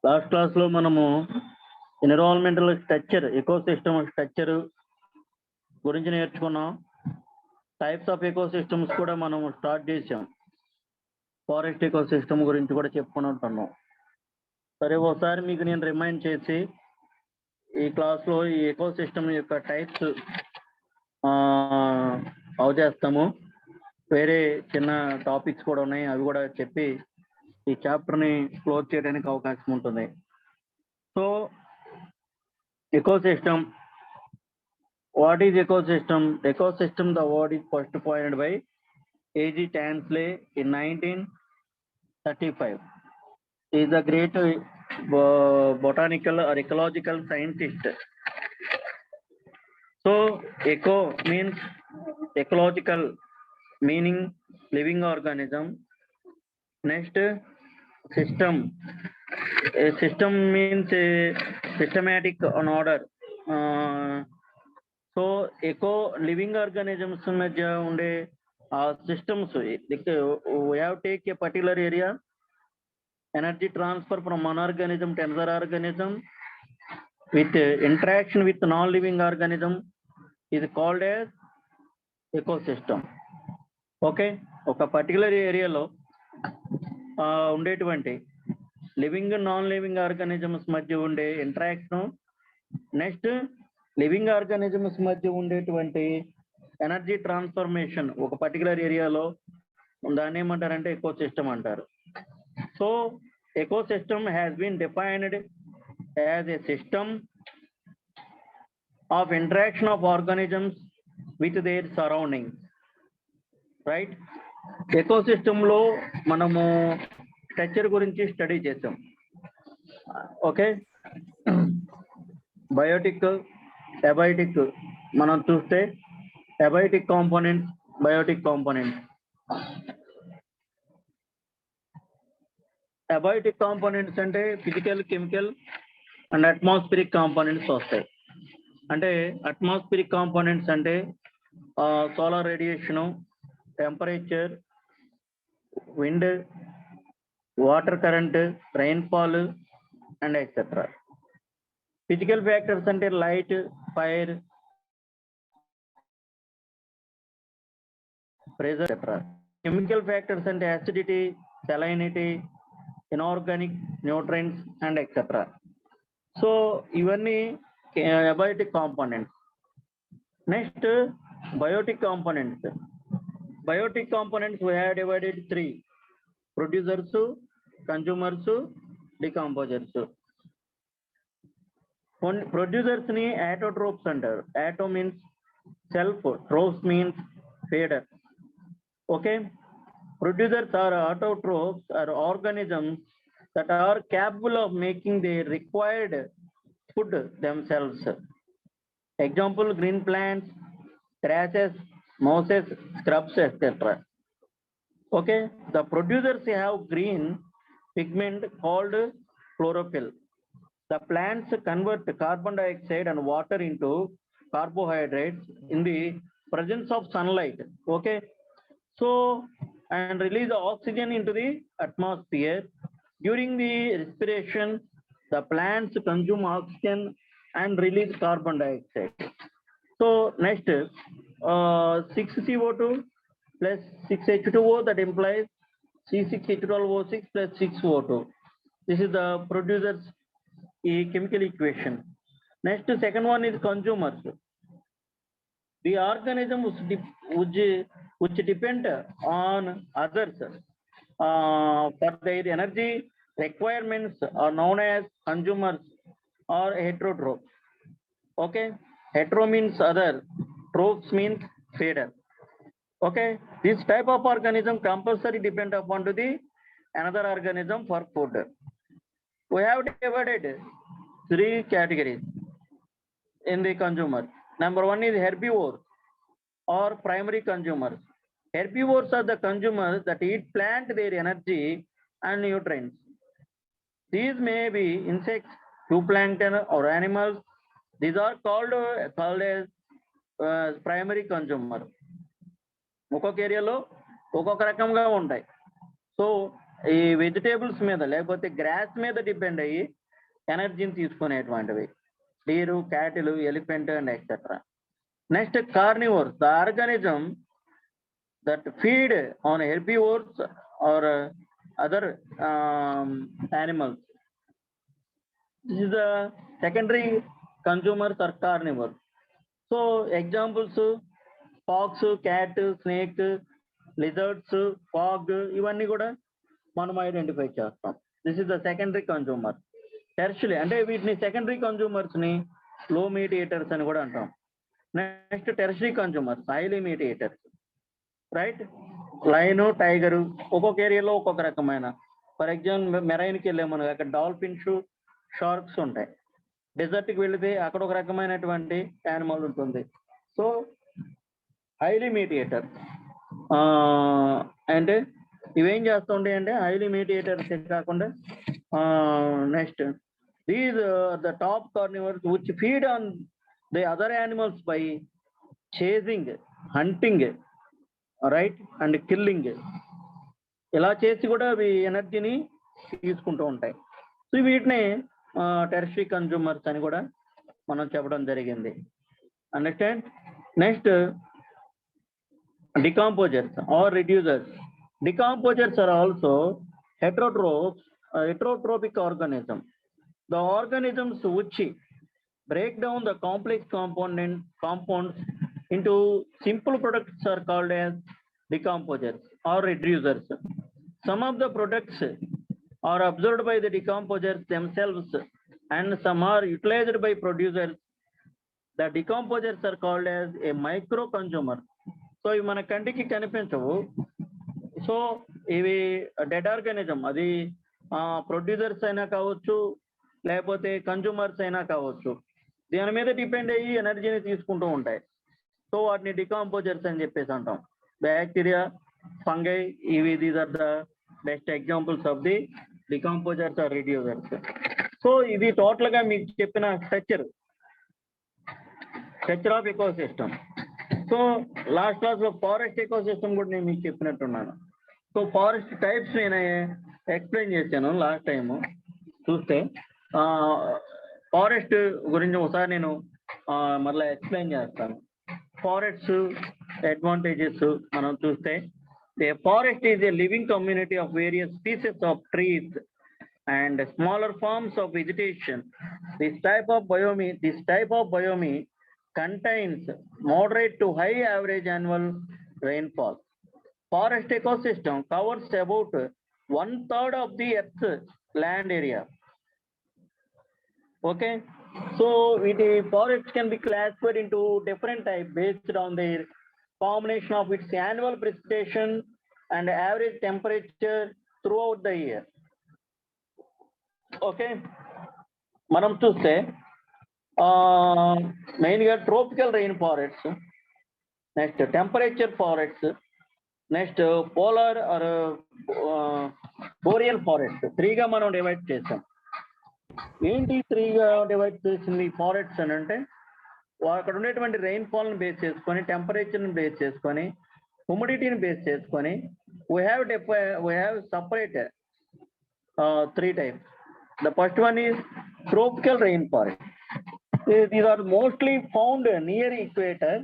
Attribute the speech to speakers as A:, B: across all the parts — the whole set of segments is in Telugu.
A: లాస్ట్ క్లాస్లో మనము ఎన్విరాన్మెంటల్ స్ట్రక్చర్, ఎకోసిస్టమ్ స్ట్రక్చర్ గురించి నేర్చుకున్నాం. టైప్స్ ఆఫ్ ఎకోసిస్టమ్స్ కూడా మనం స్టార్ట్ చేసాం. ఫారెస్ట్ ఎకోసిస్టమ్ గురించి కూడా చెప్పుకుని ఉంటున్నాం. సరే, ఒకసారి మీకు నేను రిమైండ్ చేసి ఈ క్లాస్లో ఈ ఎకోసిస్టమ్ యొక్క టైప్స్ చేస్తాము. వేరే చిన్న టాపిక్స్ కూడా ఉన్నాయి, అవి కూడా చెప్పి ఈ చాప్టర్ని క్లోజ్ చేయడానికి అవకాశం ఉంటుంది. So ecosystem, what is ecosystem? Ecosystem, the word is first coined by A.G. Tansley in 1935. He is a great botanical or ecological scientist. So eco means ecological, meaning living organism. Next, system. A system means a systematic on order. So eco living organisms మధ్య ఉండే systems, we have take a particular area, energy transfer from one organism to another organism with interaction with non-living organism is called as ecosystem. Okay, ఒక పర్టికులర్ ఏరియాలో ఉండేటువంటి లివింగ్ నాన్ లివింగ్ ఆర్గానిజమ్స్ మధ్య ఉండే ఇంటరాక్షన్, నెక్స్ట్ లివింగ్ ఆర్గానిజమ్స్ మధ్య ఉండేటువంటి ఎనర్జీ ట్రాన్స్ఫర్మేషన్ ఒక పర్టికులర్ ఏరియాలో, దాన్ని ఏమంటారంటే ఎకోసిస్టమ్ అంటారు. So ecosystem has been defined as a system of interaction of organisms with their surroundings, right? Ecosystem లో మనము స్ట్రక్చర్ గురించి స్టడీ చేసాం. ఓకే, బయోటిక్, అబయోటిక్ మనం చూస్తే abiotic components, biotic components. Abiotic components అంటే physical, chemical and atmospheric components వస్తాయి. అంటే అట్మాస్ఫిరిక్ కాంపోనెంట్స్ అంటే solar radiation, temperature, wind, water current, rainfall and etcetera. Physical factors అంటే light, fire, pressure etcetera. Chemical factors అంటే acidity, salinity, inorganic nutrients and etc. So ఇవన్నీ abiotic components. Next, biotic components. Biotic components we have divided three: producers, consumers, decomposers. Producers ni autotrophs అంటారు. Auto means self, trophs means feeder. Okay, producers are autotrophs are organisms that are capable of making the required food themselves. Example: green plants, grasses, mosses, scrubs, etc. Okay, the producers have green pigment called chlorophyll. The plants convert carbon dioxide and water into carbohydrates in the presence of sunlight. Okay, so and release the oxygen into the atmosphere. During the respiration, the plants consume oxygen and release carbon dioxide. So next, 6CO2 plus 6H2O, that implies C6H12O6 plus 6O2. This is the producer's chemical equation. Next, second one is consumers. The organism which depend on others for their energy requirements are known as consumers or heterotrophs. Okay, hetero means other, trophs means feeder. Okay, this type of organism compulsory depend upon to the another organism for food. We have divided three categories in the consumer. Number one is herbivores or primary consumers. Herbivores are the consumers that eat plant their energy and nutrients. These may be insects, zooplankton or animals. These are called as primary consumer. ఒక్కొక్క ఏరియాలో ఒక్కొక్క రకంగా ఉంటాయి. సో ఈ వెజిటేబుల్స్ మీద లేకపోతే గ్రాస్ మీద డిపెండ్ అయ్యి ఎనర్జీని తీసుకునేటువంటివి deer, cattle, elephant and etcetera. Next carnivores, the organism that feed on herbivores or other animals. This is the secondary consumers or carnivores. So examples, fox, cat, snake, lizards, frog, ఇవన్నీ కూడా మనం ఐడెంటిఫై చేస్తాం. This is the secondary consumer. Tertiary అంటే వీటిని సెకండరీ కన్జ్యూమర్స్ ని లో మీట్ ఈటర్స్ అని కూడా అంటాం. Next tertiary consumers, highly meet eaters, right? Line, tiger ఒక్కొక్క ఏరియాలో ఒక్కొక్క రకమైన. ఫర్ ఎగ్జాంపుల్ మెరైన్కి వెళ్ళే మనకు అక్కడ డాల్ఫిన్స్, షార్క్స్ ఉంటాయి. డెజర్ట్కి వెళితే అక్కడ ఒక రకమైనటువంటి యానిమల్ ఉంటుంది. సో హైలీ మీట్ ఈటర్ అంటే ఇవేం చేస్తుంటాయి అంటే హైలీ మీట్ ఈటర్స్ కాకుండా next these the top carnivores which feed on the other animals by chasing, hunting, right, and killing. ఇలా చేసి కూడా అవి ఎనర్జీని తీసుకుంటూ ఉంటాయి. సో వీటిని టెర్షియరీ కన్జ్యూమర్స్ అని కూడా మనం చెప్పడం జరిగింది. Understand? Next decomposers or reducers. Decomposers are also heterotrophic organisms. The organisms which break down the complex compounds into simple products are called as decomposers or reducers. Some of the products are absorbed by the decomposers themselves and some are utilized by producers. The decomposers are called as a micro consumer. So ఇవి మన కంటికి కనిపించవు. సో ఇవి డెడ్ ఆర్గానిజం, అది ప్రొడ్యూసర్స్ అయినా కావచ్చు లేకపోతే కన్జ్యూమర్స్ అయినా కావచ్చు, దీని మీద డిపెండ్ అయ్యి ఎనర్జీని తీసుకుంటూ ఉంటాయి. సో వాటిని డికాంపోజర్స్ అని చెప్పేసి అంటాం. బ్యాక్టీరియా, ఫంగై, ఇవి these are the best examples of the decomposers or reducers. So ఇది టోటల్ గా మీకు చెప్పిన structure of ecosystem. So last class లో ఫారెస్ట్ ఎకోసిస్టమ్ కూడా నేను మీకు చెప్పినట్టున్నాను. సో ఫారెస్ట్ టైప్స్ నేను ఎక్స్ప్లెయిన్ చేశాను లాస్ట్ టైము. చూస్తే ఫారెస్ట్ గురించి ఒకసారి నేను మళ్ళీ ఎక్స్ప్లెయిన్ చేస్తాను. ఫారెస్ట్ అడ్వాంటేజెస్ మనం చూస్తే, ఏ forest is a living community of various species of trees and smaller forms of vegetation. This type of biome contains moderate to high average annual rainfall. Forest ecosystem covers about 1/3 of the Earth's land area. Okay, so forest can be classified into different types based on their combination of its annual precipitation and average temperature throughout the year. Okay, మనం చూస్తే మెయిన్గా tropical rain forests, next temperature forests, next polar or boreal forest, 3గా మనం డివైడ్ చేసాం. ఏంటి 3గా డివైడ్ చేసింది ఫారెస్ట్స్ అని అంటే, అక్కడ ఉండేటువంటి రెయిన్ ఫాల్ని బేస్ చేసుకొని, టెంపరేచర్ని బేస్ చేసుకొని, హ్యూమిడిటీని బేస్ చేసుకొని we have separated 3 types. The first one is tropical rainforest. These are mostly found near equator.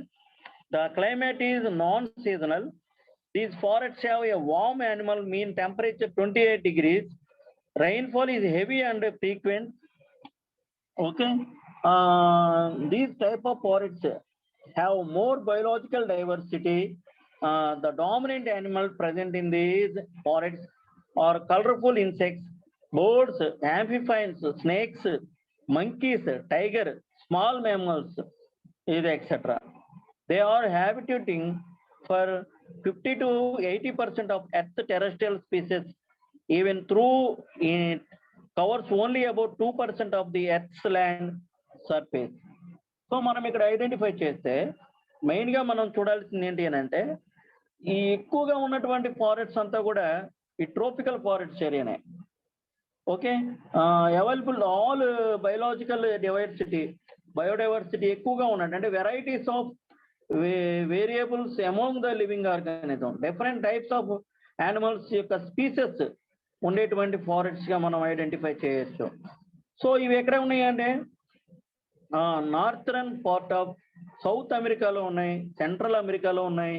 A: The climate is non-seasonal. These forests have a warm annual mean temperature 28 degrees. Rainfall is heavy and frequent. Okay, these type of forests have more biological diversity. The dominant animals present in these forests are colorful insects, birds, amphibians, snakes, monkeys, tiger, small mammals, etc. They are habitating for 50 to 80% of Earth's terrestrial species, even though it covers only about 2% of the Earth's land surface. So మనం ఇక్కడ ఐడెంటిఫై చేస్తే మెయిన్గా మనం చూడాల్సింది ఏంటి అని అంటే, ఈ ఎక్కువగా ఉన్నటువంటి ఫారెస్ట్స్ అంతా కూడా ఈ ట్రోపికల్ ఫారెస్ట్ ఏరియానే. Okay, available all biological biodiversity ఎక్కువగా ఉన్నట్టు, అంటే varieties of variables among the living organism, different types of animals యొక్క స్పీసెస్ ఉండేటువంటి ఫారెస్ట్స్ గా మనం ఐడెంటిఫై చేయొచ్చు. సో ఇవి ఎక్కడ ఉన్నాయంటే నార్థరన్ పార్ట్ ఆఫ్ సౌత్ అమెరికాలో ఉన్నాయి, సెంట్రల్ అమెరికాలో ఉన్నాయి,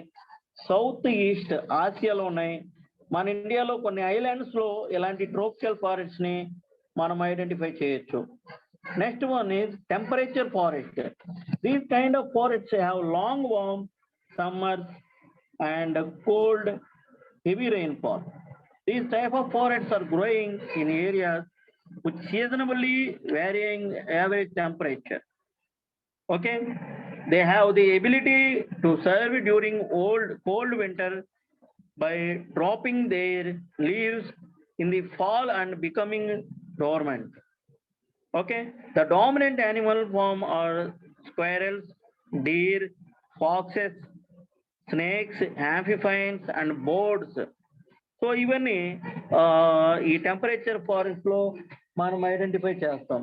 A: సౌత్ ఈస్ట్ ఆసియాలో ఉన్నాయి. మన ఇండియాలో కొన్ని ఐలాండ్స్ లో ఇలాంటి ట్రోపికల్ ఫారెస్ట్ ని మనం ఐడెంటిఫై చేయొచ్చు. Next one is temperature forest. These kind of forest have long warm summers and cold heavy rainfall. These type of forests are growing in areas with seasonally varying average temperature. Okay, they have the ability to survive during cold winter by dropping their leaves in the fall and becoming dormant. Okay, the dominant animal form are squirrels, deer, foxes, snakes, amphibians and birds. So ఇవన్నీ ఈ టెంపరేచర్ ఫారెస్ట్ లో మనం ఐడెంటిఫై చేస్తాం.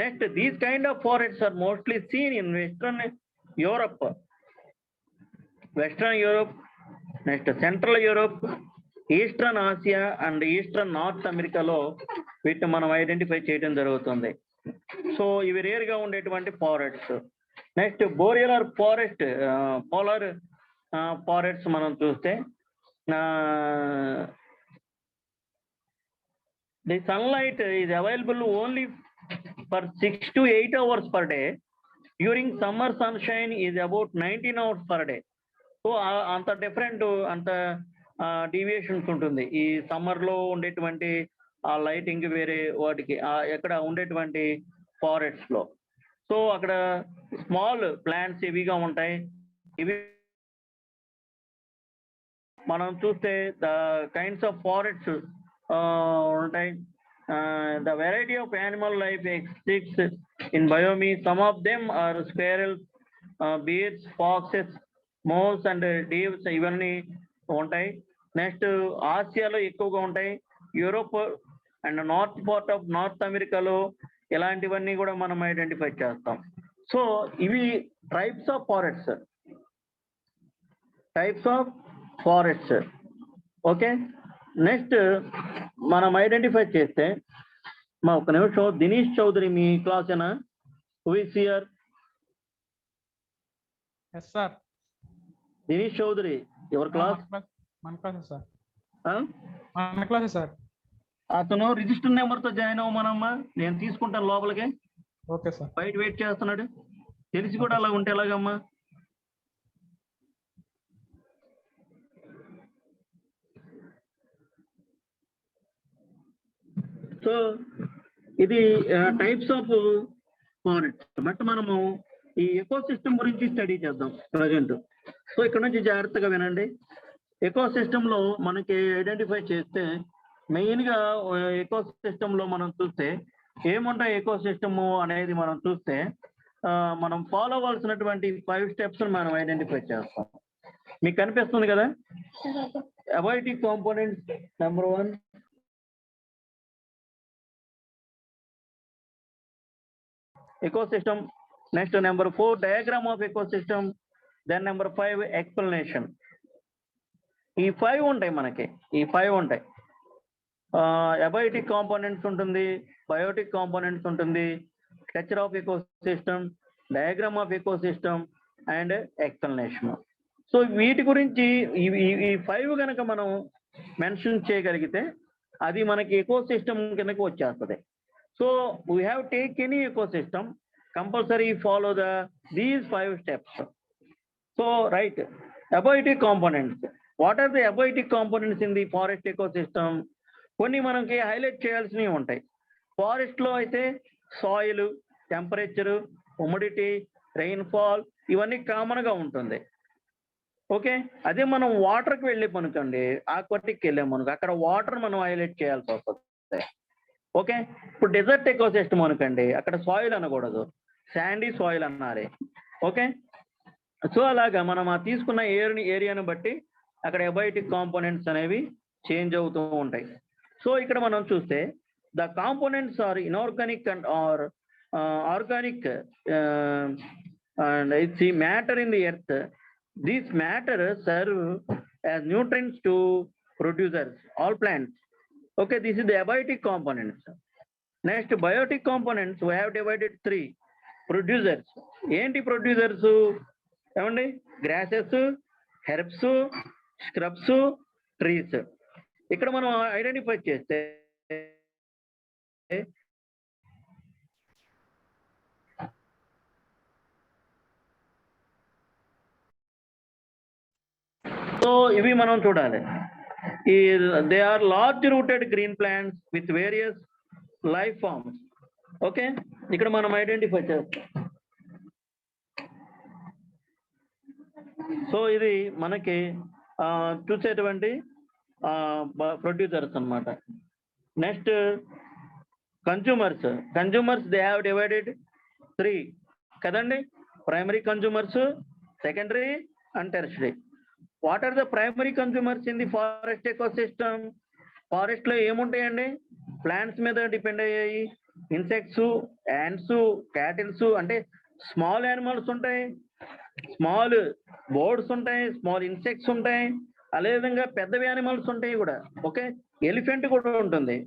A: Next these kind of forests are mostly seen in western Europe, next central Europe, eastern Asia and eastern north అమెరికాలో వీటిని మనం ఐడెంటిఫై చేయడం జరుగుతుంది. సో ఇవి రేర్ గా ఉండేటువంటి forests. Next boreal forest, polar forests మనం చూస్తే the sunlight is available only for 6 to 8 hours per day. During summer sunshine is about 19 hours per day. So అంత డిఫరెంట్, అంత డీవియేషన్స్ ఉంటుంది ఈ సమ్మర్ లో ఉండేటువంటి ఆ లైటింగ్ వేరే వాటికి ఎక్కడ ఉండేటువంటి ఫారెస్ట్ లో. సో అక్కడ స్మాల్ ప్లాంట్స్ ఇవిగా ఉంటాయి. ఇవి మనం చూస్తే ద కైండ్స్ ఆఫ్ ఫారెస్ట్స్ ఉంటాయి. The variety of animal life exists in biome. Some of them are squirrels, bears, foxes, moose and డీవ్స్ ఇవన్నీ ఉంటాయి. నెక్స్ట్ ఆసియాలో ఎక్కువగా ఉంటాయి. Europe and north part of north అమెరికాలో ఇలాంటివన్నీ కూడా మనం ఐడెంటిఫై చేస్తాం. సో ఇవి types of forests. Okay, next మనం ఐడెంటిఫై చేస్తే మా ఒక నిమిషం, దినేష్ చౌదరి మీ క్లాసేనా? Who is here?
B: Yes sir.
A: Dinesh Chaudhary ఎవరి క్లాస్?
B: మన క్లాస్ సార్. మన క్లాస్ సార్.
A: అతను రిజిస్టర్ నెంబర్ తో జాయిన్ అవ్వమనమ్మా, నేను తీసుకుంటాను లోపలికి.
B: Okay sir.
A: బయట వెయిట్ చేస్తున్నాడు, తెలిసి కూడా అలా ఉంటే ఎలాగమ్మా? సో ఇది టైప్స్ ఆఫ్ ఫారెస్ట్. బట్ మనము ఈ ఎకో సిస్టమ్ గురించి స్టడీ చేద్దాం ప్రజెంట్. సో ఇక్కడ నుంచి జాగ్రత్తగా వినండి. ఎకో సిస్టమ్ లో మనకి ఐడెంటిఫై చేస్తే మెయిన్ గా ఎకో సిస్టమ్ లో మనం చూస్తే ఏముంటాయి ఎకో సిస్టమ్ అనేది మనం చూస్తే మనం ఫాలో అవ్వాల్సినటువంటి 5 steps మనం ఐడెంటిఫై చేస్తాం. మీకు కనిపిస్తుంది కదా, abiotic components number 1, ecosystem. Next number 4, diagram of ecosystem. Then number 5, explanation. ఈ 5 ఉంటాయి మనకి, ఈ 5 ఉంటాయి. అబయోటిక్ కాంపోనెంట్స్ ఉంటుంది, బయోటిక్ కాంపోనెంట్స్ ఉంటుంది, structure of ecosystem, diagram of ecosystem and explanation. So వీటి గురించి ఈ 5 కనుక మనం మెన్షన్ చేయగలిగితే అది మనకి ఎకోసిస్టమ్ కిందకి వచ్చేస్తుంది. So we have take any ecosystem, compulsory follow these 5 steps. So right, abiotic components. What are the abiotic components in the forest ecosystem? కొన్ని మనకి హైలైట్ చేయాల్సినవి ఉంటాయి. ఫారెస్ట్ లో అయితే సాయిల్, టెంపరేచర్, హ్యూమిడిటీ, రెయిన్ఫాల్ ఇవన్నీ కామన్ గా ఉంటుంది. ఓకే, అదే మనం వాటర్కి వెళ్ళే పనుకండి, ఆక్వాటిక్ వెళ్ళే మనకు అక్కడ వాటర్ మనం హైలైట్ చేయాల్సి వస్తుంది. ఓకే, ఇప్పుడు డెజర్ట్ ఎకోసిస్టమ్ అనుకోండి, అక్కడ సాయిల్ అనకూడదు, శాండీ సాయిల్ అన్నారే. ఓకే, సో అలాగా మనం ఆ తీసుకున్న ఏరియాను బట్టి అక్కడ అబయోటిక్ కాంపోనెంట్స్ అనేవి చేంజ్ అవుతూ ఉంటాయి. సో ఇక్కడ మనం చూస్తే the components are inorganic and or organic and its ఈ matter in the earth. This matter serve as nutrients to producers all plants. Okay, this is the abiotic components. Next, biotic components, we have divided 3. Producers. ఏంటి ప్రొడ్యూసర్స్ ఏమండి? Grasses, herbs, scrubs, trees. ఇక్కడ మనం ఐడెంటిఫై చేస్తే సో ఇవి మనం చూడాలి. They are large rooted green plants with various life forms. Okay, ఇక్కడ మనం ఐడెంటిఫై చేస్తాం. సో ఇది మనకి చూసేటువంటి ప్రొడ్యూసర్స్ అన్నమాట. Next consumers. Consumers they have divided 3 కదండి. Primary consumers, secondary and tertiary. What are the primary consumers in the forest ecosystem? Forest లో ఏముంటాయండి? ప్లాంట్స్ మీద డిపెండ్ అయ్యాయి. ఇన్సెక్ట్స్, యాంట్స్, క్యాటిల్స్, అంటే స్మాల్ యానిమల్స్ ఉంటాయి, స్మాల్ బర్డ్స్ ఉంటాయి, స్మాల్ ఇన్సెక్ట్స్ ఉంటాయి, అదేవిధంగా పెద్దవి యానిమల్స్ ఉంటాయి కూడా. ఓకే, ఎలిఫెంట్ కూడా ఉంటుంది,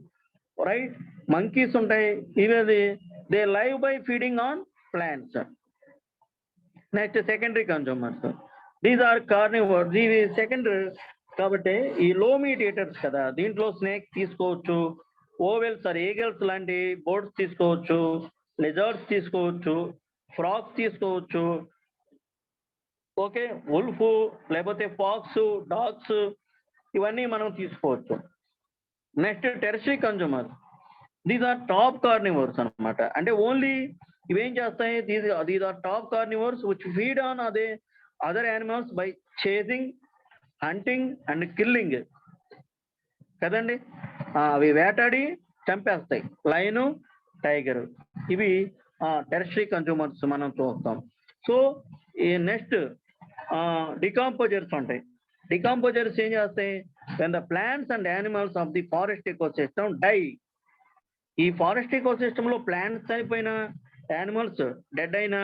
A: రైట్, మంకీస్ ఉంటాయి. ఇవి they live by feeding on plants. Next secondary consumers, these are carnivores. ఇవి సెకండరీ కాబట్టి ఈ లో మీట్ ఈటర్స్ కదా. దీంట్లో స్నేక్ తీసుకోవచ్చు, ఓవెల్స్ ఆర్ ఈగల్స్ లాంటి బర్డ్స్ తీసుకోవచ్చు, లిజర్డ్స్ తీసుకోవచ్చు, ఫ్రాగ్స్ తీసుకోవచ్చు. ఓకే, వుల్ఫ్ లేకపోతే ఫాక్స్, డాగ్స్, ఇవన్నీ మనం తీసుకోవచ్చు. Next tertiary consumers, these are top carnivores అన్నమాట. అంటే ఓన్లీ ఇవేం చేస్తాయి? These are top carnivores which feed on other animals by chasing, hunting and killing కదండి. అవి వేటాడి చంపేస్తాయి. లయను, టైగర్, ఇవి టెర్షరీ కన్జ్యూమర్స్ మనం చూస్తాం. సో ఈ నెక్స్ట్ డికాంపోజర్స్ ఉంటాయి. డికాంపోజర్స్ ఏం చేస్తాయి? When the plants and animals of the forest ecosystem die. ఈ ఫారెస్ట్ ఎకోసిస్టమ్ లో ప్లాంట్స్ అయిపోయినా, యానిమల్స్ డెడ్ అయినా,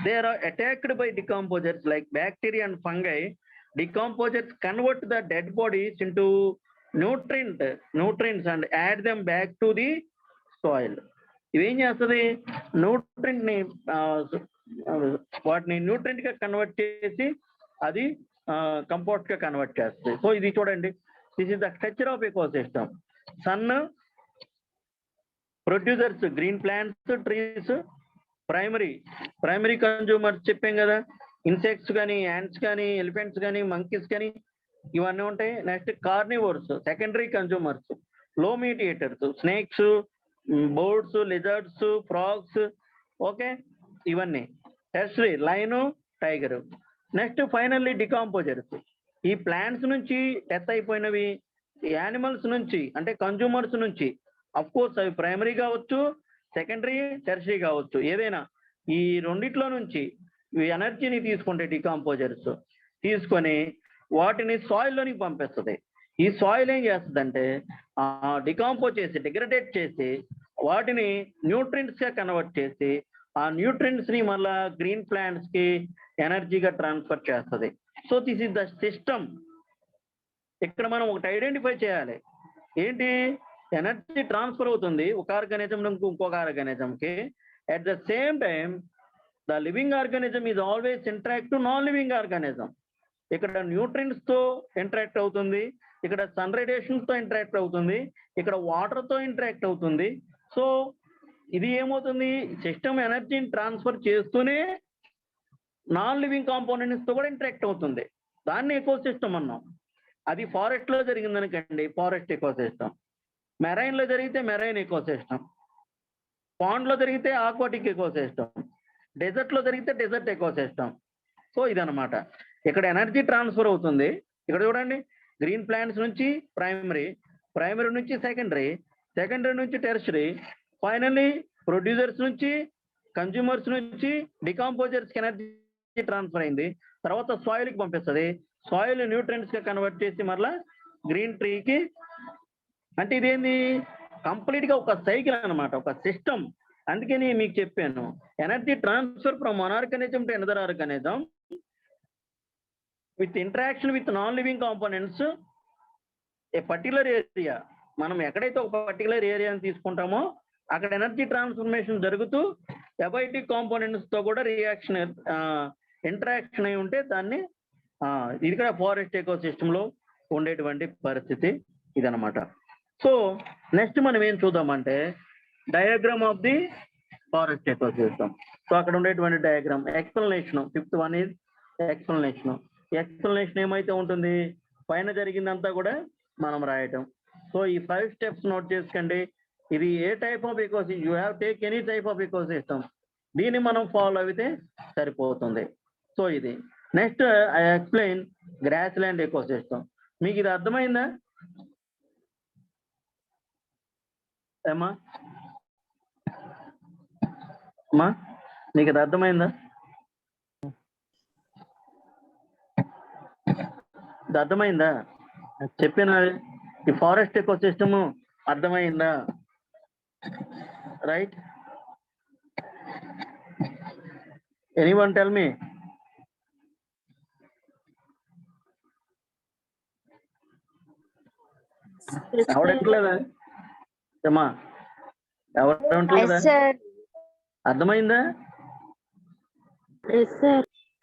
A: they are attacked by decomposers like bacteria and fungi. Decomposers convert the dead bodies into nutrients and add them back to the soil. ఇవేం చేస్తుంది? న్యూట్రియంట్ ని వాటిని న్యూట్రియంట్ గా కన్వర్ట్ చేసి అది కంపోస్ట్ గా కన్వర్ట్ చేస్తుంది. సో ఇది చూడండి, this is the structure of ecosystem. Sun, producers green plants, trees, primary consumers చెప్పాం కదా, ఇన్సెక్ట్స్ కానీ, యాంట్స్ కానీ, ఎలిఫెంట్స్ కానీ, మంకీస్ కానీ, ఇవన్నీ ఉంటాయి. నెక్స్ట్ కార్నివోర్స్, సెకండరీ కన్జ్యూమర్స్, లో meat eaters, snakes, birds, lizards, frogs, okay, ఇవన్నీ. Tertiary lion, tiger. Next finally decomposers, ఈ ప్లాంట్స్ నుంచి డెత్ అయిపోయినవి, యానిమల్స్ నుంచి అంటే కన్జ్యూమర్స్ నుంచి, అఫ్ కోర్స్ అవి ప్రైమరీ కావచ్చు, సెకండరీ, టెర్షరీ కావచ్చు, ఏదైనా ఈ రెండిట్లో నుంచి ఎనర్జీని తీసుకుంటే డికాంపోజర్స్ తీసుకొని వాటిని సాయిల్లోనికి పంపిస్తుంది. ఈ సాయిల్ ఏం చేస్తుందంటే డికాంపోజ్ చేసి, డిగ్రేడేట్ చేసి, వాటిని న్యూట్రియంట్స్ గా కన్వర్ట్ చేసి, ఆ న్యూట్రియంట్స్ ని మళ్ళా గ్రీన్ ప్లాంట్స్ కి ఎనర్జీగా ట్రాన్స్ఫర్ చేస్తుంది. So this is the system. ఇక్కడ మనం ఒకటి ఐడెంటిఫై చేయాలి, ఏంటి? ఎనర్జీ ట్రాన్స్ఫర్ అవుతుంది ఒక ఆర్గానిజం నుంచి ఇంకొక ఆర్గానిజంకి. At the same time the living organism is always interact to non-living organism. ఇక్కడ న్యూట్రియంట్స్ తో ఇంటరాక్ట్ అవుతుంది, ఇక్కడ సన్ రేడియేషన్స్ తో ఇంటరాక్ట్ అవుతుంది, ఇక్కడ వాటర్ తో ఇంటరాక్ట్ అవుతుంది. సో ఇది ఏమవుతుంది? సిస్టమ్ ఎనర్జీని ట్రాన్స్ఫర్ చేస్తూనే నాన్ లివింగ్ కాంపోనెంట్స్ తో కూడా ఇంటరాక్ట్ అవుతుంది. దాన్ని ఎకోసిస్టమ్ అన్నాం. అది ఫారెస్ట్ లో జరిగిందనుకోండి, ఫారెస్ట్ ఎకోసిస్టమ్. మెరైన్ లో జరిగితే మెరైన్ ఎకోసిస్టమ్, పాండ్ లో జరిగితే ఆక్వాటిక్ ఎకోసిస్టమ్, డెజర్ట్ లో జరిగితే డెజర్ట్ ఎకోసిస్టమ్. సో ఇదనమాట. ఇక్కడ ఎనర్జీ ట్రాన్స్ఫర్ అవుతుంది. ఇక్కడ చూడండి, గ్రీన్ ప్లాంట్స్ నుంచి ప్రైమరీ నుంచి సెకండరీ నుంచి టెర్షరీ, ఫైనల్లీ ప్రొడ్యూసర్స్ నుంచి, కన్జ్యూమర్స్ నుంచి డికాంపోజర్స్ కి ఎనర్జీ ట్రాన్స్ఫర్ అయింది. తర్వాత సాయిల్ కి పంపిస్తుంది, సాయిల్ న్యూట్రియంట్స్ గా కన్వర్ట్ చేసి మరలా గ్రీన్ ట్రీకి. అంటే ఇదేంది? కంప్లీట్ గా ఒక సైకిల్ అన్నమాట, ఒక సిస్టమ్. అందుకని మీకు చెప్పాను, energy transfer from one organism to another organism with interaction with non-living components, a particular area మనం ఎక్కడైతే ఒక పర్టికులర్ ఏరియాని తీసుకుంటామో అక్కడ ఎనర్జీ ట్రాన్స్ఫర్మేషన్ జరుగుతూ అబయోటిక్ కాంపోనెంట్స్ తో కూడా రియాక్షన్ ఇంటరాక్షన్ అయి ఉంటే దాన్ని ఇది కూడా ఫారెస్ట్ ఎకో సిస్టమ్ లో ఉండేటువంటి పరిస్థితి ఇదనమాట. సో నెక్స్ట్ మనం ఏం చూద్దామంటే diagram of the forest ecosystem. So అక్కడ ఉండేటువంటి diagram explanation, fifth one is explanation. Explanation ఏమైతే ఉంటుంది, పైన జరిగిందంతా కూడా మనం రాయటం. సో ఈ 5 స్టెప్స్ నోట్ చేసుకోండి. ఇది ఏ type of ecosystem, you have take any type of ecosystem, దీన్ని మనం ఫాలో అయితే సరిపోతుంది. సో ఇది next I explain grassland ecosystem. మీకు ఇది అర్థమైందా ఏమా? అమ్మా నీకు ఇది అర్థమైందా? ఇది అర్థమైందా చెప్పిన ఈ ఫారెస్ట్ ఎకో సిస్టమ్ అర్థమైందా? Right, anyone tell me. ఎవడంటలేదా ఏమా? ఎవడంటలేదా? అర్థమైందా?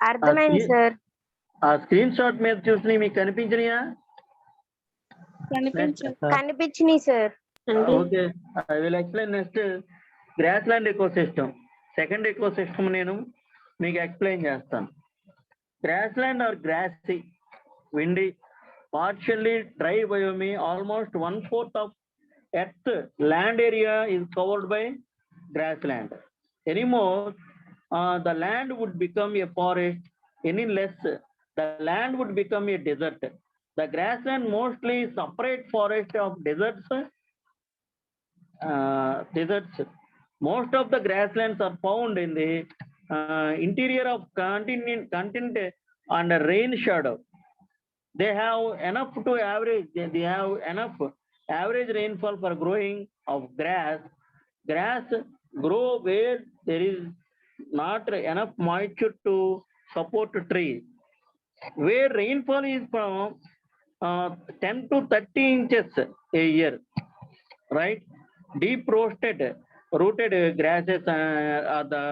C: అర్థమైంది సార్.
A: ఆ స్క్రీన్ షాట్ మీద చూసి మీకు కనిపించినాయా?
C: కనిపించినాయి sir.
A: Okay, I will explain next grassland ecosystem. Second ecosystem నేను మీకు ఎక్స్ప్లెయిన్ చేస్తాను. Grassland or grassy, windy, partially dry biome, almost 1/4 of Earth land area is covered by grassland. Anymore, the land would become a forest. Any less, the land would become a desert. The grassland mostly separate forest of deserts. Most of the grasslands are found in the interior of continent under rain shadow. They have enough to average. They have enough average rainfall for growing of grass. Grass grow where there is not enough moisture to support trees. Where rainfall is from 10 to 30 inches a year, right? Deep rooted grasses are the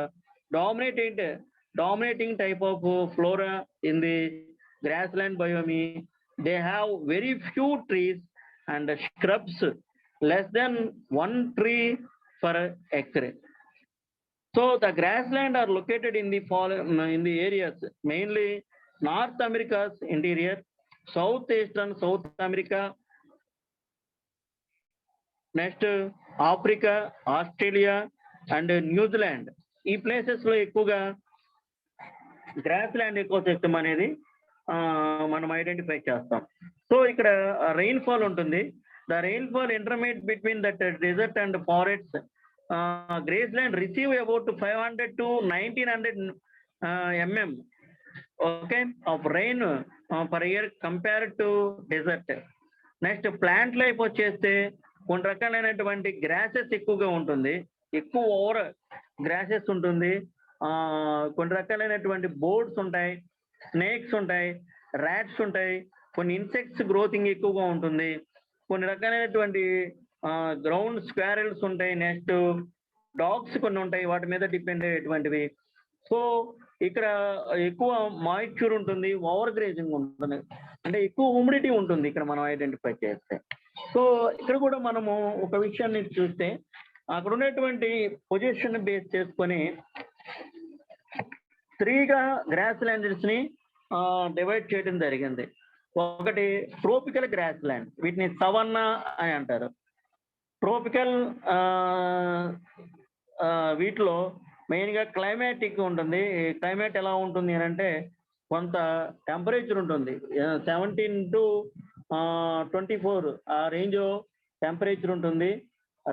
A: dominating type of flora in the grassland biome. They have very few trees and shrubs, less than 1 tree per acre. So the grassland are located in the areas mainly North America's interior, southeastern South America, next Africa, Australia and New Zealand. ఈ ప్లేసెస్ లో ఎక్కువగా గ్రాస్ ల్యాండ్ ఎకో సిస్టమ్ అనేది మనం ఐడెంటిఫై చేస్తాం. సో ఇక్కడ రెయిన్ఫాల్ ఉంటుంది. The rainfall intermediate between that desert and forest. Grassland receive about 500 to 1900 mm okay of rain per year compared to desert. Next plant life వచ్చేస్తే కొన్ని రకాలైనటువంటి గ్రాసెస్ ఎక్కువగా ఉంటుంది, ఎక్కువ ఓవర్ గ్రాసెస్ ఉంటుంది. కొన్ని రకాలైనటువంటి బోర్డ్స్ ఉంటాయి, స్నేక్స్ ఉంటాయి, ర్యాట్స్ ఉంటాయి, కొన్ని ఇన్సెక్ట్స్ గ్రోతింగ్ ఎక్కువగా ఉంటుంది, కొన్ని రకాలైనటువంటి గ్రౌండ్ స్క్వారల్స్ ఉంటాయి, నెక్స్ట్ డాగ్స్ కొన్ని ఉంటాయి, వాటి మీద డిపెండ్ అయ్యేటువంటివి. సో ఇక్కడ ఎక్కువ మాయిశ్చర్ ఉంటుంది, ఓవర్ గ్రేజింగ్ ఉంటుంది, అంటే ఎక్కువ హ్యూమిడిటీ ఉంటుంది ఇక్కడ మనం ఐడెంటిఫై చేస్తే. సో ఇక్కడ కూడా మనము ఒక విషయాన్ని చూస్తే అక్కడ ఉన్నటువంటి పొజిషన్ బేస్ చేసుకొని 3గా గ్రాస్ ల్యాండ్స్ ని డివైడ్ చేయడం జరిగింది. ఒకటి ట్రోపికల్ గ్రాస్ ల్యాండ్, వీటిని సవన్నా అని అంటారు. ట్రోపికల్ వీటిలో మెయిన్ గా క్లైమాటిక్ ఉంటుంది. క్లైమేట్ ఎలా ఉంటుంది అని అంటే కొంత టెంపరేచర్ ఉంటుంది, 17 to 24 ఆ రేంజ్ టెంపరేచర్ ఉంటుంది.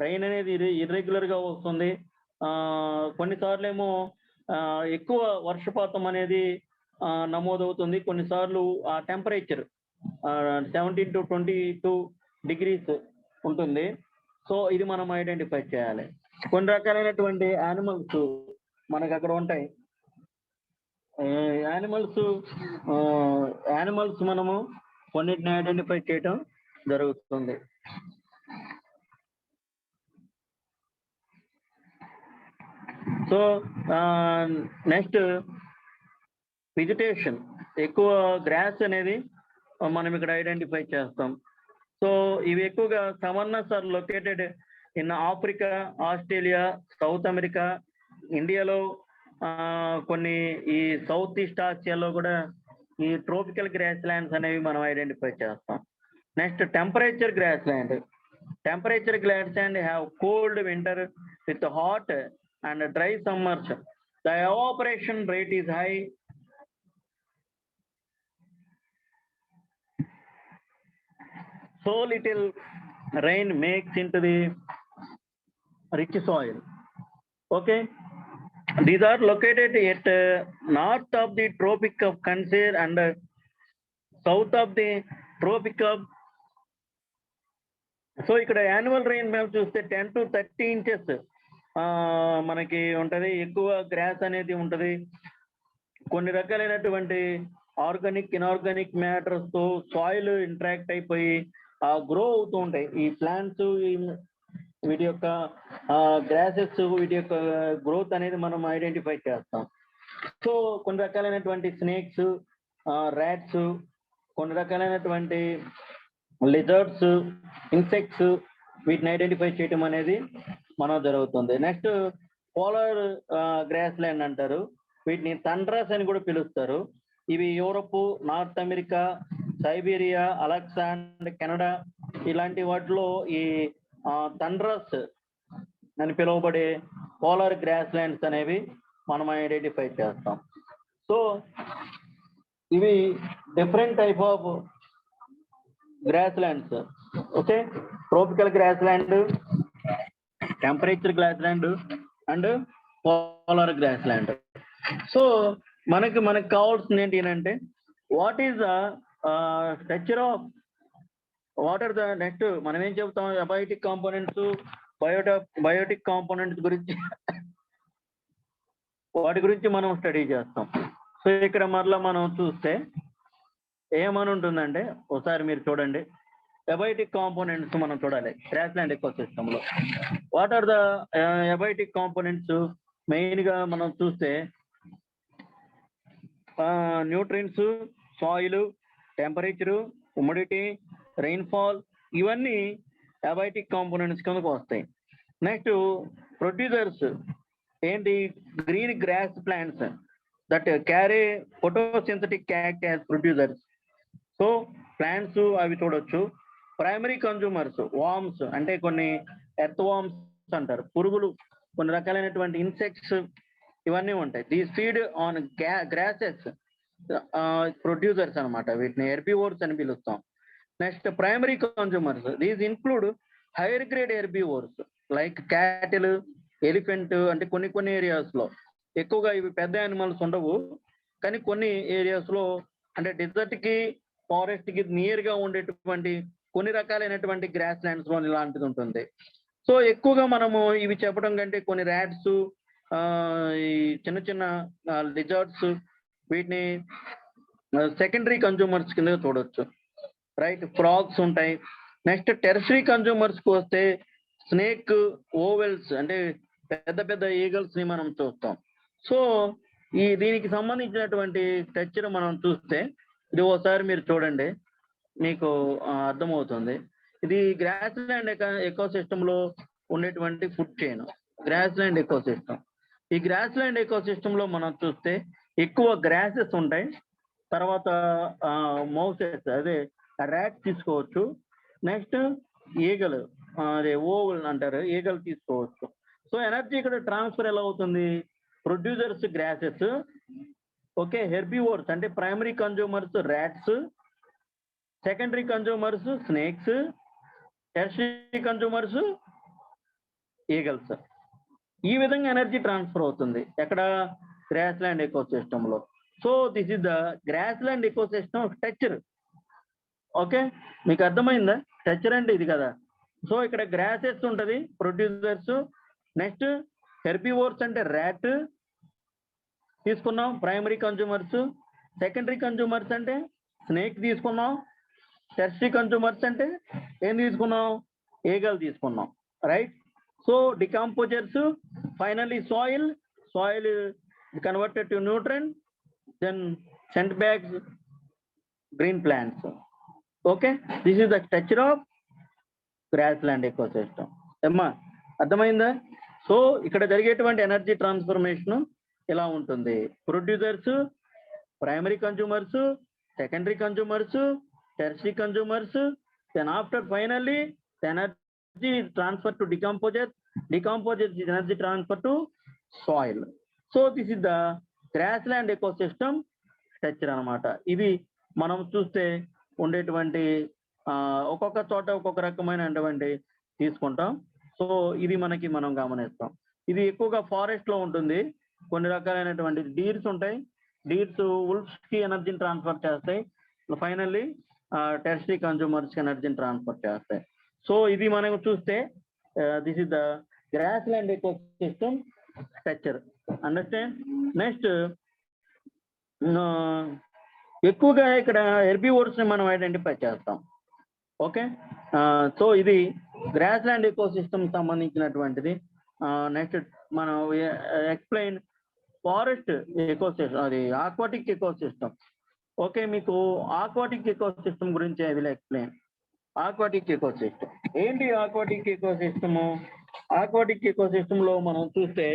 A: రైన్ అనేది ఇర్రెగ్యులర్ గా వస్తుంది. కొన్నిసార్లు ఏమో ఎక్కువ వర్షపాతం అనేది నమోదవుతుంది. కొన్నిసార్లు ఆ టెంపరేచర్ 17 to 22 degrees ఉంటుంది. సో ఇది మనం ఐడెంటిఫై చేయాలి. కొన్ని రకాలైనటువంటి యానిమల్స్ మనకు అక్కడ ఉంటాయి. యానిమల్స్ మనము కొన్నిటిని ఐడెంటిఫై చేయటం జరుగుతుంది. సో నెక్స్ట్ వెజిటేషన్, ఎక్కువ గ్రాస్ అనేది మనం ఇక్కడ ఐడెంటిఫై చేస్తాం. సో ఇవి ఎక్కువగా savannas are located in Africa, Australia, South America, ఇండియాలో కొన్ని ఈ సౌత్ ఈస్ట్ ఆసియాలో కూడా ఈ ట్రోపికల్ గ్రాస్ ల్యాండ్స్ అనేవి మనం ఐడెంటిఫై చేస్తాం. Next temperature grassland. Temperature grassland have cold winter with hot and dry summers. The evaporation rate is high. So little rain makes into the rich soil. Okay. These are located at north of the Tropic of Cancer and south of the Tropic of. So ఇక్కడ యాన్యువల్ రెయిన్ మేము చూస్తే 10 to 30 inches మనకి ఉంటది. ఎక్కువ గ్రాస్ అనేది ఉంటది. కొన్ని రకాలైనటువంటి ఆర్గానిక్, ఇన్ఆర్గానిక్ మ్యాటర్స్ తో సాయిల్ ఇంటరాక్ట్ అయిపోయి గ్రో అవుతూ ఉంటాయి. ఈ ప్లాంట్స్ వీటి యొక్క గ్రాసెస్ వీటి యొక్క గ్రోత్ అనేది మనం ఐడెంటిఫై చేస్తాం. సో కొన్ని రకాలైనటువంటి స్నేక్స్, ర్యాట్స్, కొన్ని రకాలైనటువంటి లిజర్డ్స్, ఇన్సెక్ట్స్, వీటిని ఐడెంటిఫై చేయటం అనేది మనం జరుగుతుంది. నెక్స్ట్ పోలార్ గ్రాస్ ల్యాండ్ అంటారు. వీటిని తండ్రాస్ అని కూడా పిలుస్తారు. ఇవి Europe, north America, Siberia, Alaska and Canada ఇలాంటి వాటిలో ఈ తండ్రాస్ అని పిలువబడే పోలార్ గ్రాస్ ల్యాండ్స్ అనేవి మనం ఐడెంటిఫై చేస్తాం. సో ఇవి different type of grasslands. Okay, tropical grassland, temperature grassland and polar grassland. So మనకు కావాల్సింది ఏంటి అంటే what is the structure of, what are the next మనం ఏం చెప్తాం, అబయోటిక్ కాంపోనెంట్స్, బయోటిక్ కాంపోనెంట్స్ గురించి వాటి గురించి మనం స్టడీ చేస్తాం. సో ఇక్కడ మరలా మనం చూస్తే ఏమని ఉంటుందంటే ఒకసారి మీరు చూడండి, అబయోటిక్ కాంపోనెంట్స్ మనం చూడాలి గ్రాస్ ల్యాండ్ ఎకోసిస్టమ్ లో. What are the abiotic components? Main గా మనం చూస్తే nutrients, soil, temperature, humidity, rainfall, ఇవన్నీ అబయోటిక్ కాంపోనెంట్స్ కిందకు వస్తాయి. నెక్స్ట్ ప్రొడ్యూసర్స్ ఏంటి? Green grass plants that carry photosynthetic act as producers. So plants అవి చూడొచ్చు. ప్రైమరీ కన్జ్యూమర్స్ వామ్స్, అంటే కొన్ని ఎర్త్ వామ్స్ అంటారు, పురుగులు, కొన్ని రకాలైనటువంటి ఇన్సెక్ట్స్, ఇవన్నీ ఉంటాయి. These feed on grasses, producers అనమాట. వీటిని హెర్బివోర్స్ అని పిలుస్తాం. Next primary consumers, these include hire grade herbivores like cattle, elephant. అంటే కొన్ని ఏరియాస్ లో ఎక్కువగా ఇవి పెద్ద యానిమల్స్ ఉండవు, కానీ కొన్ని ఏరియాస్ లో అంటే డెజర్ట్ కి, ఫారెస్ట్ కి నియర్ గా ఉండేటువంటి కొన్ని రకాలైనటువంటి గ్రాస్ ల్యాండ్స్ లో ఇలాంటిది ఉంటుంది. సో ఎక్కువగా మనము ఇవి చెప్పడం కంటే కొన్ని ర్యాట్స్, ఈ చిన్న లిజర్డ్స్, వీటిని సెకండరీ కన్జ్యూమర్స్ కింద చూడొచ్చు. రైట్, ఫ్రాగ్స్ ఉంటాయి. నెక్స్ట్ టెర్షరీ కన్జ్యూమర్స్ కి వస్తే స్నేక్, ఓవెల్స్, అంటే పెద్ద ఈగల్స్ ని మనం చూస్తాం. సో దీనికి సంబంధించినటువంటి స్ట్రక్చర్ మనం చూస్తే ఇది ఒకసారి మీరు చూడండి, మీకు అర్థమవుతుంది. ఇది గ్రాస్ ల్యాండ్ ఎకోసిస్టమ్ లో ఉండేటువంటి food chain, grassland ecosystem. ఈ గ్రాస్ ల్యాండ్ ఎకోసిస్టమ్ లో మనం చూస్తే ఎక్కువ గ్రాసెస్ ఉంటాయి. తర్వాత మౌసెస్, అదే ర్యాట్ తీసుకోవచ్చు. నెక్స్ట్ ఈగలు, అదే ఓవల్ అంటారు, ఈగలు తీసుకోవచ్చు. సో ఎనర్జీ ఇక్కడ ట్రాన్స్ఫర్ ఎలా అవుతుంది? ప్రొడ్యూసర్స్ గ్రాసెస్, ఓకే, హెర్బివోర్స్ అంటే primary consumers rats, secondary consumers snakes, tertiary consumers eagles. ఈ విధంగా ఎనర్జీ ట్రాన్స్ఫర్ అవుతుంది ఎక్కడ? గ్రాస్ ల్యాండ్ ఎకోసిస్టమ్ లో. So this is the grassland ecosystem structure. Okay, మీకు అర్థమైందా? స్ట్రక్చర్ అంటే ఇది కదా. సో ఇక్కడ గ్రాసెస్ ఉంటది, ప్రొడ్యూసర్స్. నెక్స్ట్ హెర్బివోర్స్ అంటే ర్యాట్ తీసుకున్నాం, ప్రైమరీ కన్జ్యూమర్స్. సెకండరీ కన్జ్యూమర్స్ అంటే స్నేక్ తీసుకున్నాం. టెర్షరీ కన్జ్యూమర్స్ అంటే ఏం తీసుకున్నాం? ఈగల్ తీసుకున్నాం. Right. So decomposers, finally soil soil is converted to nutrient, then sent back green plants. Okay, this is the structure of grassland ecosystem. Emma, అర్థమైందా? సో ఇక్కడ జరిగేటువంటి ఎనర్జీ ట్రాన్స్ఫర్మేషన్ ఇలా ఉంటుంది. Producers, primary consumers, secondary consumers, tertiary consumers, then after finally the energy is transferred to decomposers, decomposers is energy transfer to soil. So this is the grassland ecosystem structure అన్నమాట. ఇది మనం చూస్తే ఉండేటువంటి ఒక్కొక్క చోట ఒక్కొక్క రకమైనటువంటి తీసుకుంటాం. సో ఇది మనం గమనిస్తాం. ఇది ఎక్కువగా ఫారెస్ట్ లో ఉంటుంది. కొన్ని రకాలైనటువంటి డీర్స్ ఉంటాయి. డీర్స్ ఉల్ఫ్స్ కి ఎనర్జీని ట్రాన్స్ఫర్ చేస్తాయి. ఫైనల్లీ టెర్షరీ కన్జ్యూమర్స్ కి ఎనర్జీని ట్రాన్స్ఫర్ చేస్తాయి. సో ఇది మనం చూస్తే this is the grassland ecosystem structure. Understand? Next ఎక్కువగా ఇక్కడ హెర్బివోర్స్ ని మనం ఐడెంటిఫై చేస్తాం. ఓకే, సో ఇది గ్రాస్ ల్యాండ్ ఎకో సిస్టమ్ సంబంధించినటువంటిది. నెక్స్ట్ మనం ఎక్స్ప్లెయిన్ ఫారెస్ట్ ఎకో సిస్టమ్, అది ఆక్వాటిక్ ఎకో సిస్టమ్. ఓకే, మీకు ఆక్వాటిక్ ఎకో సిస్టమ్ గురించి I will explain. Aquatic ecosystem ఏంటి? Aquatic ecosystem, aquatic ecosystem లో మనం చూస్తే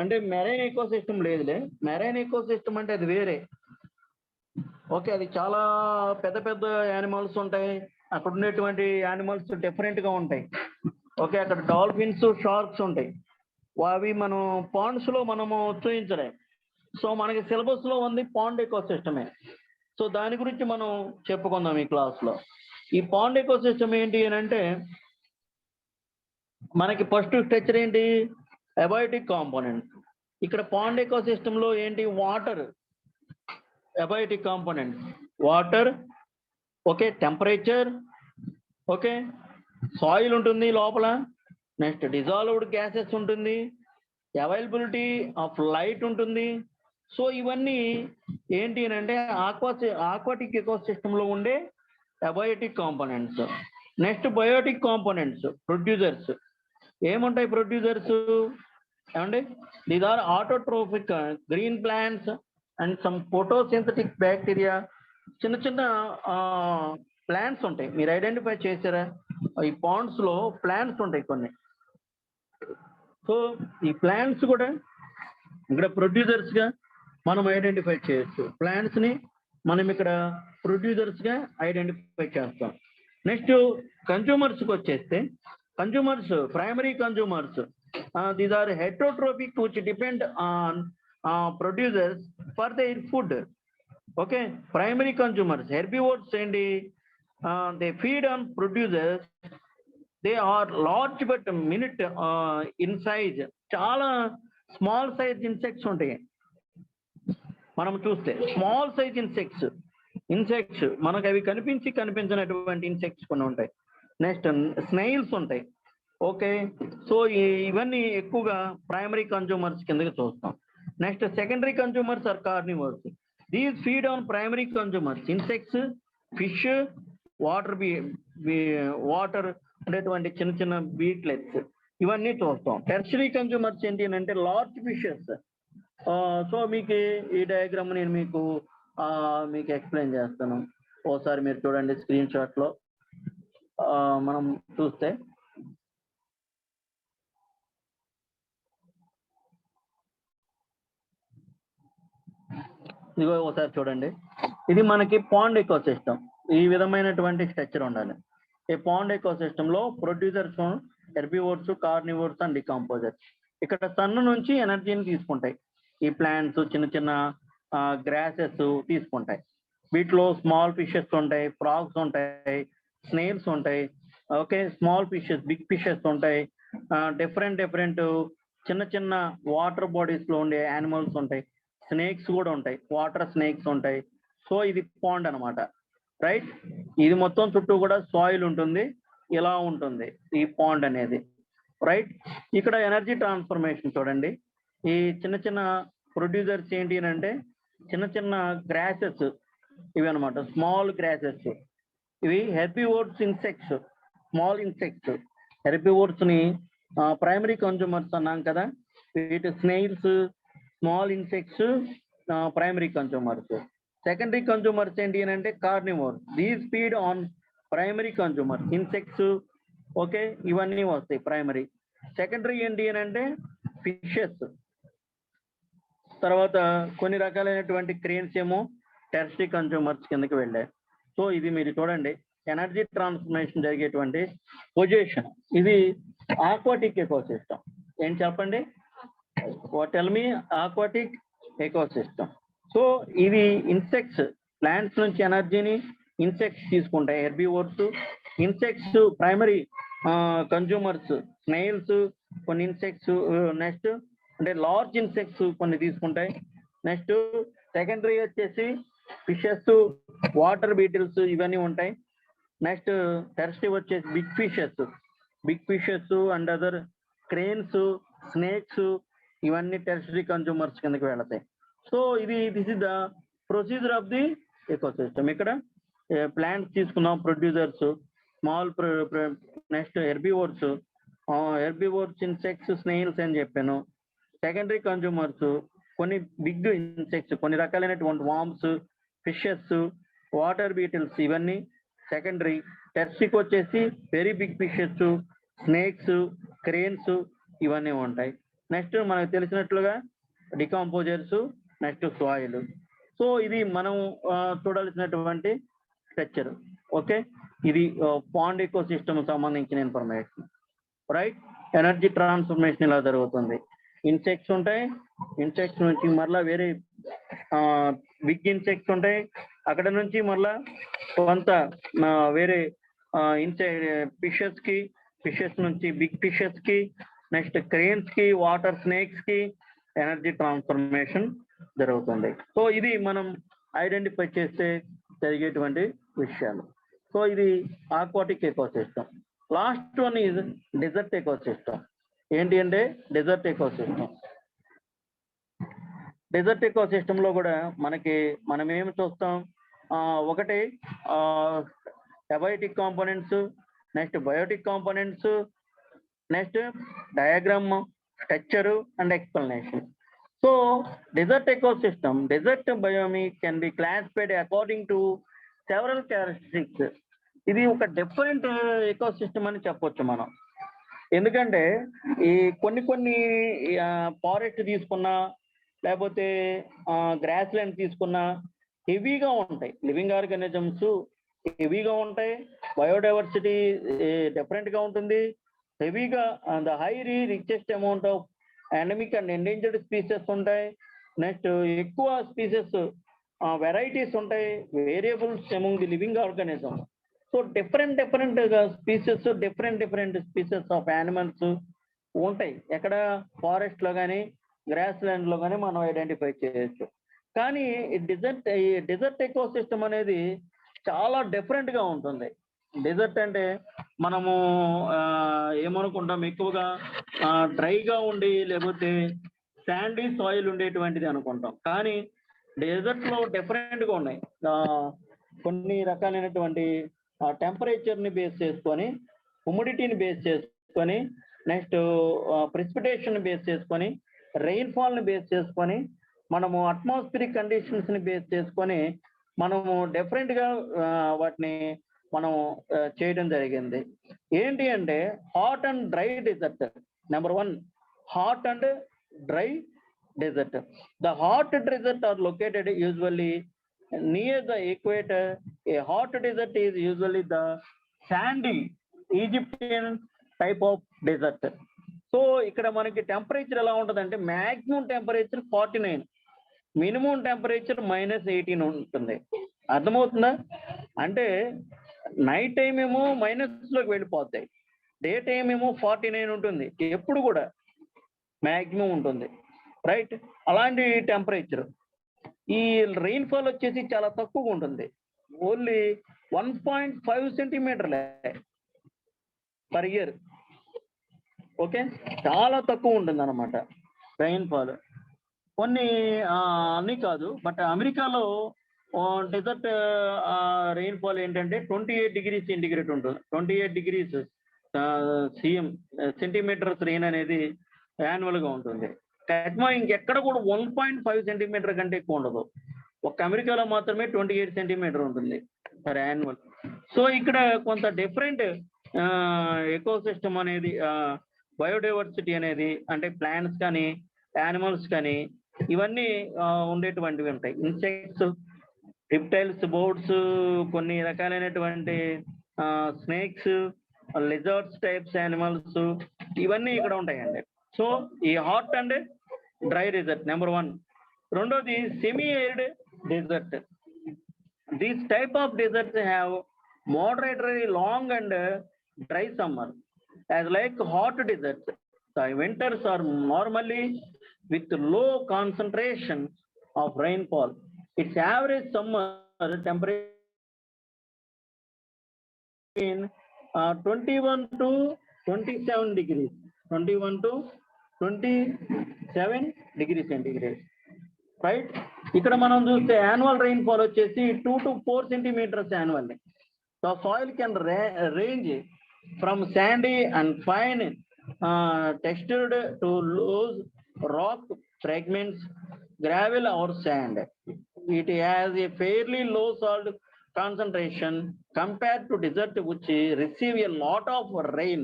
A: అంటే మెరైన్ ఎకో సిస్టమ్ లేదులే. మెరైన్ ఎకో సిస్టమ్ అంటే అది వేరే. ఓకే, అది చాలా పెద్ద పెద్ద యానిమల్స్ ఉంటాయి. అక్కడ ఉండేటువంటి యానిమల్స్ డిఫరెంట్ గా ఉంటాయి. ఓకే, అక్కడ డాల్ఫిన్స్, షార్క్స్ ఉంటాయి. అవి మనం పాండ్స్ లో మనము చూపించలేం. సో మనకి సిలబస్ లో ఉంది పాండ్ ఎకో సిస్టమే. సో దాని గురించి మనం చెప్పుకుందాం ఈ క్లాస్ లో. ఈ పాండ్ ఎకో సిస్టమ్ ఏంటి అని అంటే మనకి ఫస్ట్ స్ట్రక్చర్ ఏంటి? Abiotic components. ఇక్కడ పాండ్ ఎకో సిస్టమ్ లో ఏంటి? Water, abiotic components, water, okay, temperature, okay, soil ఉంటుంది లోపల, నెక్స్ట్ డిజాల్వ్డ్ గ్యాసెస్ ఉంటుంది, అవైలబిలిటీ ఆఫ్ లైట్ ఉంటుంది. సో ఇవన్నీ ఏంటి అని అంటే ఆక్వాటిక్ ఎకో సిస్టమ్ లో ఉండే abiotic components. Next biotic components, producers. ఏముంటాయి ప్రొడ్యూసర్స్ ఏమండి? These are autotrophic green plants and some photosynthetic bacteria. చిన్న చిన్న ప్లాంట్స్ ఉంటాయి. మీరు ఐడెంటిఫై చేశారా? ఈ పాండ్స్ లో ప్లాంట్స్ ఉంటాయి కొన్ని. సో ఈ ప్లాంట్స్ కూడా ఇక్కడ ప్రొడ్యూసర్స్ గా మనం ఐడెంటిఫై చేయొచ్చు. ప్లాంట్స్ ని మనం ఇక్కడ ప్రొడ్యూసర్స్ గా ఐడెంటిఫై చేస్తాం. నెక్స్ట్ కన్జ్యూమర్స్ కి వచ్చేస్తే, consumers, primary consumers, these are heterotrophic which depend on producers for their food. Okay, primary consumers, herbivores and they feed on producers. They are large but minute in size. చాలా స్మాల్ సైజ్ ఇన్సెక్ట్స్ ఉంటాయి. మనం చూస్తే స్మాల్ సైజ్ ఇన్సెక్ట్స్ మనకు అవి కనిపించినటువంటి ఇన్సెక్ట్స్ కొన్ని ఉంటాయి. నెక్స్ట్ స్నైల్స్ ఉంటాయి. ఓకే, సో ఇవన్నీ ఎక్కువగా ప్రైమరీ కన్జ్యూమర్స్ కిందకి చూస్తాం. Next, secondary consumers are carnivores. These feed on primary consumers, insects, fish, water అనేటువంటి చిన్న చిన్న బీట్లెట్స్ ఇవన్నీ చూస్తాం. టెర్షరీ కన్జ్యూమర్స్ ఏంటి అంటే లార్జ్ ఫిషెస్. సో మీకు ఈ డయాగ్రామ్ నేను మీకు ఎక్స్ప్లెయిన్ చేస్తాను. ఓసారి మీరు చూడండి స్క్రీన్ షాట్ లో. మనం చూస్తే ఇదిగో ఒకసారి చూడండి. ఇది మనకి పాండ్ ఎకో సిస్టమ్. ఈ విధమైనటువంటి స్ట్రక్చర్ ఉండాలి. ఈ పాండ్ ఎకో సిస్టమ్ లో producers, herbivores, carnivores and decomposers. ఇక్కడ సన్ నుంచి ఎనర్జీని తీసుకుంటాయి. ఈ ప్లాంట్స్, చిన్న చిన్న గ్రాసెస్ తీసుకుంటాయి. వీటిలో స్మాల్ ఫిషెస్ ఉంటాయి, ఫ్రాగ్స్ ఉంటాయి, స్నేల్స్ ఉంటాయి. Okay, small fishes, big fishes ఉంటాయి. డిఫరెంట్ చిన్న చిన్న వాటర్ బాడీస్ లో ఉండే యానిమల్స్ ఉంటాయి. స్నేక్స్ కూడా ఉంటాయి, వాటర్ స్నేక్స్ ఉంటాయి. సో ఇది పాండ్ అనమాట, రైట్? ఇది మొత్తం చుట్టూ కూడా సాయిల్ ఉంటుంది. ఇలా ఉంటుంది ఈ పాండ్ అనేది, రైట్? ఇక్కడ ఎనర్జీ ట్రాన్స్ఫర్మేషన్ చూడండి. ఈ చిన్న చిన్న ప్రొడ్యూసర్స్ ఏంటి అంటే చిన్న చిన్న గ్రాసెస్ ఇవి అనమాట, స్మాల్ గ్రాసెస్. ఇవి herbivores insects, small insects. Herbivores ని ప్రైమరీ కన్జ్యూమర్స్ అన్నాం కదా. వీటి snails, small insects primary consumers. Secondary consumers ఏంటి అని అంటే carnivore, these feed on primary consumer insects. Okay, ఇవన్నీ వస్తాయి ప్రైమరీ. సెకండరీ ఏంటి అని అంటే ఫిషెస్, తర్వాత కొన్ని రకాలైనటువంటి క్రేన్స్ ఏమో టెర్షరీ కన్జ్యూమర్స్ కిందకి వెళ్ళాయి. సో ఇది మీరు చూడండి, ఎనర్జీ ట్రాన్స్ఫర్మేషన్ జరిగేటువంటి పొజిషన్. ఇది ఆక్వాటిక్ ఎకోసిస్టమ్. ఏం చెప్పండి, tell me aquatic ecosystem. So ఇది ఇన్సెక్ట్స్, ప్లాంట్స్ నుంచి ఎనర్జీని ఇన్సెక్ట్స్ తీసుకుంటాయి, herbivores. Insects primary consumers, snails కొన్ని ఇన్సెక్ట్స్, నెక్స్ట్ అంటే లార్జ్ ఇన్సెక్ట్స్ కొన్ని తీసుకుంటాయి. నెక్స్ట్ సెకండరీ వచ్చేసి ఫిషెస్, వాటర్ బీటిల్స్ ఇవన్నీ ఉంటాయి. నెక్స్ట్ టెర్షరీ వచ్చేసి big fishes and other cranes, snakes, ఇవన్నీ టెర్షరీ కన్జ్యూమర్స్ కిందకి వెళతాయి. So this is the procedure of the ecosystem. ఇక్కడ ప్లాంట్స్ తీసుకున్నాం, producers, small, next herbivores, insects, snails అని చెప్పాను. సెకండరీ కన్జ్యూమర్స్ కొన్ని బిగ్ ఇన్సెక్ట్స్, కొన్ని రకాలైనటువంటి వామ్స్, ఫిషెస్, వాటర్ బీటిల్స్, ఇవన్నీ సెకండరీ. టెర్షరీకి వచ్చేసి very big fishes, snakes, cranes, ఇవన్నీ ఉంటాయి. నెక్స్ట్ మనకు తెలిసినట్లుగా డికాంపోజర్స్, నెక్స్ట్ సాయిల్. సో ఇది మనం చూడాల్సినటువంటి స్ట్రక్చర్. ఓకే, ఇది పాండ్ ఎకో సిస్టమ్ సంబంధించిన ఇన్ఫర్మేషన్. రైట్, ఎనర్జీ ట్రాన్స్ఫర్మేషన్ ఇలా జరుగుతుంది. ఇన్సెక్ట్స్ ఉంటాయి, ఇన్సెక్ట్స్ నుంచి మరలా వేరే బిగ్ ఇన్సెక్ట్స్ ఉంటాయి, అక్కడ నుంచి మరలా కొంత వేరే ఫిషెస్ నుంచి బిగ్ ఫిషెస్ కి, నెక్స్ట్ క్రేన్స్ కి, వాటర్ స్నేక్స్ కి ఎనర్జీ ట్రాన్స్ఫర్మేషన్ జరుగుతుంది. సో ఇది మనం ఐడెంటిఫై చేస్తే జరిగేటువంటి విషయాలు. సో ఇది aquatic ecosystem. Last one is desert ecosystem. ఏంటి అంటే డెజర్ట్ ఎకోసిస్టమ్. డెజర్ట్ ఎకోసిస్టమ్ లో కూడా మనం ఏమి చూస్తాం, ఒకటి abiotic components, next biotic components, next diagram, structure and explanation. So desert ecosystem, desert biome can be classified according to several characteristics. ఇది ఒక డిఫరెంట్ ఎకోసిస్టమ్ అని చెప్పొచ్చు మనం. ఎందుకంటే ఈ కొన్ని ఫారెస్ట్ తీసుకున్నా, లేకపోతే గ్రాస్ ల్యాండ్ తీసుకున్నా హెవీగా ఉంటాయి, లివింగ్ ఆర్గానిజమ్స్ హెవీగా ఉంటాయి, బయోడైవర్సిటీ డిఫరెంట్గా ఉంటుంది, హెవీగా the high richest amount of endemic and endangered species ఉంటాయి. నెక్స్ట్ ఎక్కువ స్పీసెస్ వెరైటీస్ ఉంటాయి, variables among the living organism. So different species, different species of animals ఉంటాయి. ఎక్కడ ఫారెస్ట్ లో కానీ గ్రాస్ ల్యాండ్ లో కానీ మనం ఐడెంటిఫై చేయొచ్చు. కానీ డెజర్ట్ ఎకోసిస్టమ్ అనేది చాలా డిఫరెంట్ గా ఉంటుంది. డెజర్ట్ అంటే మనము ఏమనుకుంటాం, ఎక్కువగా డ్రైగా ఉండి లేకపోతే శాండీ సాయిల్ ఉండేటువంటిది అనుకుంటాం. కానీ డెజర్ట్ లో డిఫరెంట్ గా ఉన్నాయి. కొన్ని రకాలైనటువంటి టెంపరేచర్ ని బేస్ చేసుకొని, హ్యూమిడిటీని బేస్ చేసుకొని, నెక్స్ట్ ప్రెసిపిటేషన్ బేస్ చేసుకొని, రెయిన్ఫాల్ ని బేస్ చేసుకొని, మనము అట్మాస్ఫిరిక్ కండిషన్స్ ని బేస్ చేసుకొని మనము డిఫరెంట్ గా వాటిని మనం చేయడం జరిగింది. ఏంటి అంటే hot and dry desert. Number 1, hot and dry desert. The hot desert are located usually near the equator. A hot desert is usually the sandy Egyptian type of desert. So ఇక్కడ మనకి టెంపరేచర్ ఎలా ఉంటుందంటే మ్యాక్సిమం టెంపరేచర్ 49, మినిమం టెంపరేచర్ -18 ఉంటుంది. అర్థమవుతుందా? అంటే నైట్ టైం ఏమో మైనస్లోకి వెళ్ళిపోతాయి, డే టైం ఏమో 49 ఉంటుంది, ఎప్పుడు కూడా మ్యాక్సిమం ఉంటుంది. రైట్, అలాంటి టెంపరేచర్. ఈ రెయిన్ఫాల్ వచ్చేసి చాలా తక్కువగా ఉంటుంది, ఓన్లీ 1.5 సెంటీమీటర్లే పర్ ఇయర్. ఓకే, చాలా తక్కువ ఉంటుంది అన్నమాట రెయిన్ఫాల్. కొన్ని అన్నీ కాదు, బట్ అమెరికాలో డెజర్ట్ రెయిన్ఫాల్ ఏంటంటే 28 degrees సెంటిగ్రేడ్ ఉంటుంది. 28 degrees సెంటీమీటర్స్ రెయిన్ అనేది యాన్యువల్ గా ఉంటుంది. కాట్మా ఇంకెక్కడ కూడా 1.5 సెంటీమీటర్ కంటే ఎక్కువ ఉండదు. ఒక అమెరికాలో మాత్రమే 28 సెంటీమీటర్ ఉంటుంది పర్ యాన్యువల్. సో ఇక్కడ కొంత డిఫరెంట్ ఎకో సిస్టమ్ అనేది, బయోడైవర్సిటీ అనేది, అంటే ప్లాంట్స్ కానీ యానిమల్స్ కానీ ఇవన్నీ ఉండేటువంటివి ఉంటాయి. ఇన్సెక్ట్స్, రిప్టైల్స్, బోర్డ్స్, కొన్ని రకాలైనటువంటి స్నేక్స్, లిజర్డ్స్ టైప్స్ యానిమల్స్, ఇవన్నీ ఇక్కడ ఉంటాయండి. సో ఈ hot and dry desert number 1. రెండోది semi arid desert. These type of deserts have moderately long and dry summer. As like hot deserts, the winters are normally with low concentration of rainfall. Its average summer temperature in 21 to 27 degrees, 21 to 27 degrees centigrade. Right. ఇక్కడ మనం చూస్తే యాన్యువల్ రెయిన్ఫాల్ వచ్చేసి 2 to 4 centimeters annually. The soil can range from sandy and fine textured to loose rock fragments, gravel or sand. It has a fairly low salt concentration compared to desert which receive a lot of rain.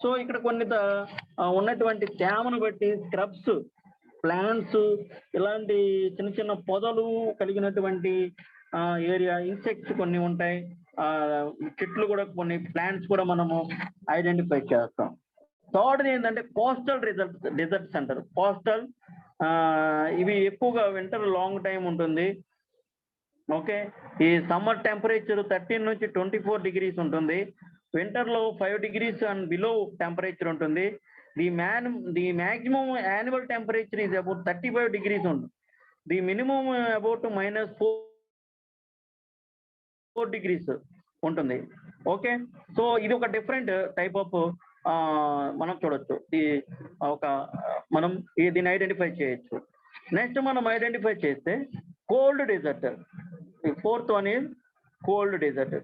A: So ఇక్కడ కొన్ని ఉన్నటువంటి తేమను బట్టి స్క్రబ్స్, ప్లాంట్స్, ఇలాంటి చిన్న చిన్న పొదలు కలిగినటువంటి ఏరియా, ఇన్సెక్ట్స్ కొన్ని ఉంటాయి, చెట్లు కూడా, కొన్ని ప్లాంట్స్ కూడా మనము ఐడెంటిఫై చేస్తాం. థర్డ్ ఏంటంటే కోస్టల్ డెజర్ట్స్ అంటారు. కోస్టల్ ఇవి ఎక్కువగా వింటర్ లాంగ్ టైం ఉంటుంది. ఓకే. ఈ సమ్మర్ టెంపరేచర్ 13 నుంచి 24 degrees ఉంటుంది. వింటర్ లో 5 degrees అండ్ బిలో టెంపరేచర్ ఉంటుంది. The maximum annual temperature is about 35 degrees ఉంటుంది. ది minimum about -4 degrees ఉంటుంది. ఓకే. సో ఇది ఒక డిఫరెంట్ టైప్ ఆఫ్ మనం చూడొచ్చు. మనం దీన్ని ఐడెంటిఫై చేయొచ్చు. నెక్స్ట్ మనం ఐడెంటిఫై చేస్తే cold desert. Fourth one is cold desert.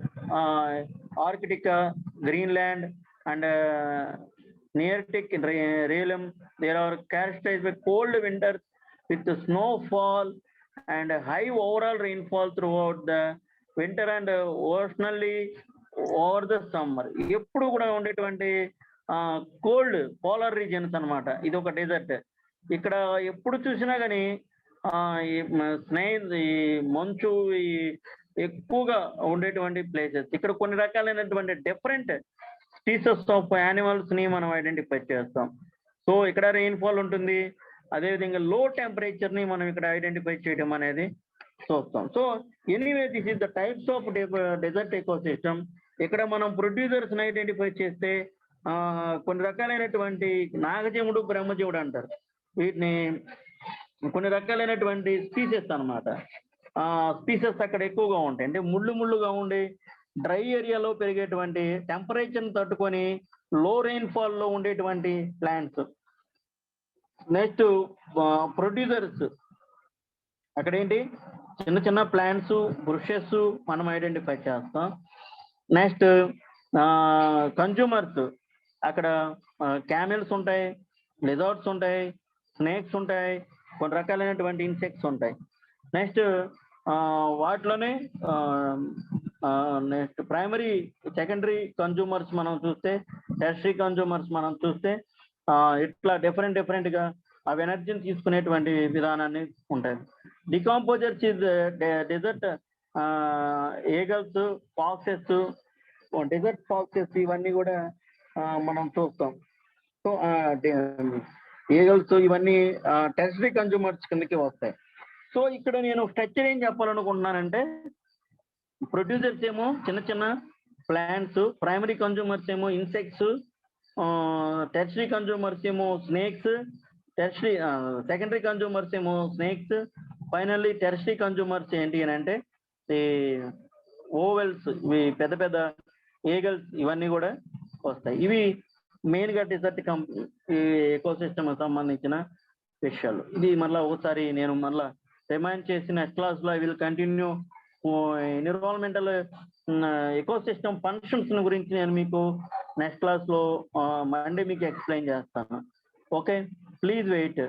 A: Arctica, Greenland and Nearctic realm, there are characterized by cold winters with snowfall and high overall rainfall throughout the winter and occasionally over the summer. ఎప్పుడు కూడా ఉండేటువంటి కోల్డ్ పోలార్ రీజియన్స్ అన్నమాట. ఇది ఒక డెజర్ట్. ఇక్కడ ఎప్పుడు చూసినా కానీ ఈ మంచు ఎక్కువగా ఉండేటువంటి ప్లేసెస్. ఇక్కడ కొన్ని రకాలైనటువంటి డిఫరెంట్ స్పీసెస్ ఆఫ్ యానిమల్స్ ని మనం ఐడెంటిఫై చేస్తాం. సో ఇక్కడ రెయిన్ఫాల్ ఉంటుంది. అదేవిధంగా లో టెంపరేచర్ ని మనం ఇక్కడ ఐడెంటిఫై చేయడం అనేది చూస్తాం. So anyway this is the types of desert ecosystem. ఇక్కడ మనం ప్రొడ్యూసర్స్ ని ఐడెంటిఫై చేస్తే కొన్ని రకాలైనటువంటి నాగజీవుడు, బ్రహ్మజీవుడు అంటారు. వీటిని కొన్ని రకాలైనటువంటి స్పీసెస్ అన్నమాట. స్పీసెస్ అక్కడ ఎక్కువగా ఉంటాయి. అంటే ముళ్ళుగా ఉండి డ్రై ఏరియాలో పెరిగేటువంటి, టెంపరేచర్ తట్టుకొని లో రెయిన్ఫాల్ లో ఉండేటువంటి ప్లాంట్స్. నెక్స్ట్ ప్రొడ్యూసర్స్, అక్కడ ఏంటి చిన్న చిన్న ప్లాంట్స్, బుషెస్ మనం ఐడెంటిఫై చేస్తాం. నెక్స్ట్ కన్జ్యూమర్స్, అక్కడ క్యామెల్స్ ఉంటాయి, లిజర్డ్స్ ఉంటాయి, స్నేక్స్ ఉంటాయి, కొన్ని రకాలైనటువంటి ఇన్సెక్ట్స్ ఉంటాయి. నెక్స్ట్ వాటిలోనే నెక్స్ట్ ప్రైమరీ, సెకండరీ కన్జ్యూమర్స్ మనం చూస్తే, టెర్షరీ కన్జ్యూమర్స్ మనం చూస్తే ఇట్లా డిఫరెంట్ గా అవి ఎనర్జీని తీసుకునేటువంటి విధానాన్ని ఉంటాయి. Decomposers is desert eagles, foxes, desert foxes, ఇవన్నీ కూడా మనం చూస్తాం. సో ఈగల్స్ ఇవన్నీ టెర్షరీ కన్జ్యూమర్స్ కిందకి వస్తాయి. సో ఇక్కడ నేను స్ట్రక్చర్ ఏం చెప్పాలనుకుంటున్నానంటే, ప్రొడ్యూసర్స్ ఏమో చిన్న చిన్న ప్లాంట్స్, ప్రైమరీ కన్జ్యూమర్స్ ఏమో ఇన్సెక్ట్స్, టెర్షరీ కన్జ్యూమర్స్ ఏమో స్నేక్స్, సెకండరీ కన్జ్యూమర్స్ ఏమో స్నేక్స్, ఫైనల్లీ టెర్షరీ కన్జ్యూమర్స్ ఏంటి అని అంటే ఈ ఓవెల్స్, ఇవి పెద్ద పెద్ద ఈగల్స్, ఇవన్నీ కూడా వస్తాయి. ఇవి మెయిన్ గా డెజర్ట్ ఎకోసిస్టమ్ సంబంధించిన విషయాలు. ఇది మళ్ళీ ఒకసారి నేను మళ్ళీ రిమైండ్ చేసి నెక్స్ట్ క్లాస్ లో I will continue environmental ecosystem functions గురించి నేను మీకు నెక్స్ట్ క్లాస్ లో మండే మీకు ఎక్స్ప్లెయిన్ చేస్తాను. ఓకే. Please wait.